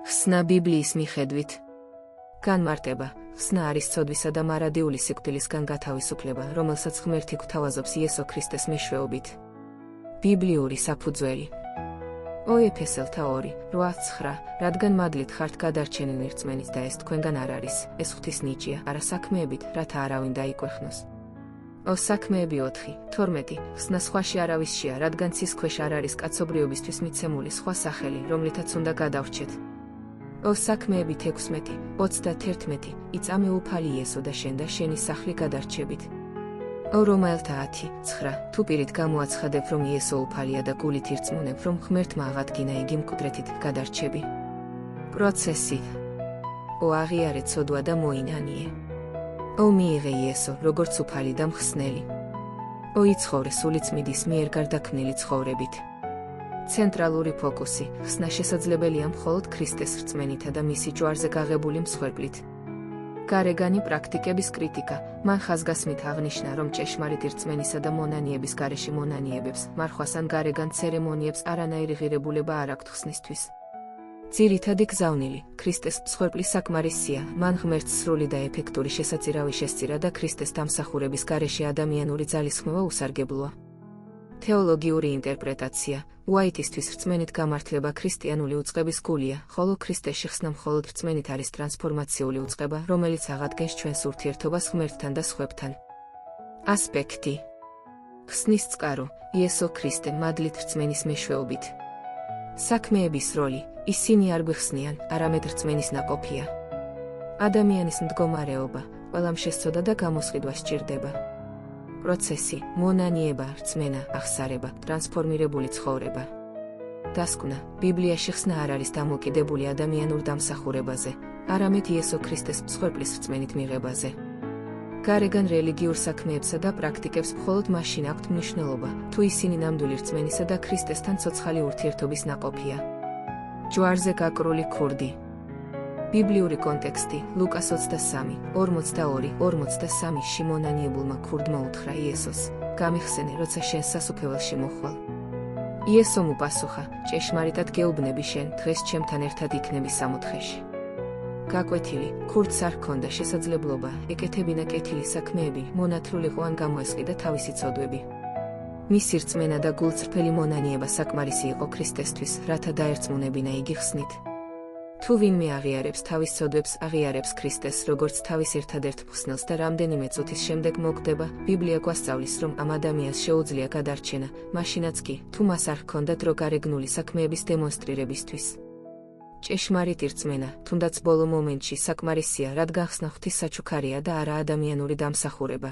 ხსნა ბიბლიის მიხედვით. განმარტება. ხსნა არის ცოდვისა და მარადიული სიკვდილისგან გათავისუფლება, რომელსაც ღმერთი გვთავაზობს იესო ქრისტეს მეშვეობით. ბიბლიური საფუძველი. ეფესელთა 2:8-9 რადგან მადლით ხართ გადარჩენილი რწმენით და ეს თქვენგან არ არის, ეს ღვთის ნიჭია, არა საქმეებით, რათა არავინ დაიკვეხნოს. საქმეები 4:12 ხსნა სხვაში არავისშია, რადგან ცის ქვეშ არ არის კაცობრიობისთვის მიცემული სხვა სახელი, რომლითაც უნდა გადავრჩეთ. საქმეები 16:31 იწამე უფალი იესო და შენ და შენი სახლი გადარჩებით. რომაელთა 10:9 თუ პირით გამოაცხადებ, რომ იესო უფალია და გულით ირწმუნებ, რომ ღმერთმა აღადგინა იგი მკვდრეთით, გადარჩები. პროცესი. აღიარე ცოდვა და მოინანიე. მიიღე იესო, როგორც უფალი და მხსნელი. იცხოვრე სულიწმიდის მიერ გარდაქმნილი ცხოვრებით. ცენტრალური ფოკუსი. ხსნა შესაძლებელია მხოლოდ ქრისტეს რწმენითა და მისი ჯვარზე გაღებული მსხვერპლით. გარეგანი პრაქტიკების კრიტიკა. მან ხაზგასმით აღნიშნა, რომ ჭეშმარიტი რწმენისა და მონანიების გარეშე მონანიებებს, მარხვას ან გარეგან ცერემონიებს არანაირი ღირებულება არ აქვთ ხსნისთვის. ძირითადი გზავნილი. ქრისტეს მსხვერპლი საკმარისია, მან ღმერთს სრული და ეფექტური შესაწირავი შესწირა და ქრისტეს დამსახურების გარეშე ადამიანური ძალისხმევა უსარგებლოა. თეოლოგიური ინტერპრეტაცია. უაიტისთვის რწმენით გამართლება ქრისტიანული უწყების გულია, ხოლო ქრისტეში ხსნა მხოლოდ რწმენით არის ტრანსფორმაციული უწყება, რომელიც აღადგენს ჩვენს ურთიერთობას ღმერთთან და სხვებთან. ასპექტი. ხსნის წყარო. იესო ქრისტე მადლით რწმენის მეშვეობით. საქმეების როლი. ისინი არ გვიხსნიან, არამედ რწმენის ნაყოფია. ადამიანის მდგომარეობა. ყველამ შესწოდა და გამოსყიდვა სჭირდება. პროცესი. მონანიება, რწმენა, აღსარება, ტრანსფორმირებული ცხოვრება. დასკვნა. ბიბლიაში ხსნა არ არის დამოკიდებული ადამიანურ დამსახურებაზე, არამედ იესო ქრისტეს მსხვერპლის რწმენით მიღებაზე. გარეგან რელიგიურ საქმეებსა და პრაქტიკებს მხოლოდ მაშინ აქვთ მნიშვნელობა, თუ ისინი ნამდვილი რწმენისა და ქრისტესთან ცოცხალი ურთიერთობის ნაყოფია. ჯვარზე გაკრული ქურდი. ბიბლიური კონტექსტი. ლუკას 23:42-43 მონანიებულმა ქურდმა უთხრა იესოს, გამიხსენე, როცა შენ სასუფეველში მოხვალ. იესომ უპასუხა, ჭეშმარიტად გეუბნები შენ, დღეს ჩემთან ერთად იქნები სამოთხეში. გაკვეთილი. ქურდს არ ჰქონდა შესაძლებლობა ეკეთებინა კეთილი საქმეები, მონათლულიყო ან გამოესყიდა თავისი ცოდვები. მისი რწმენა და გულწრფელი მონანიება საკმარისი იყო ქრისტესთვის, რათა დაერწმუნებინა იგი ხსნით. თუ ვინმე აღიარებს თავის ცოდვებს, აღიარებს ქრისტეს, როგორც თავის ერთადერთ მხსნელს და რამდენიმე წუთის შემდეგ მოკვდება, ბიბლია გვასწავლის, რომ ამ ადამიანს შეუძლია გადარჩენა, მაშინაც კი, თუ მას არ ჰქონდა დრო გარეგნული საქმეების დემონსტრირებისთვის. ჭეშმარიტი რწმენა, თუნდაც ბოლო მომენტში, საკმარისია, რადგან ხსნა ღვთის საჩუქარია და არა ადამიანური დამსახურება.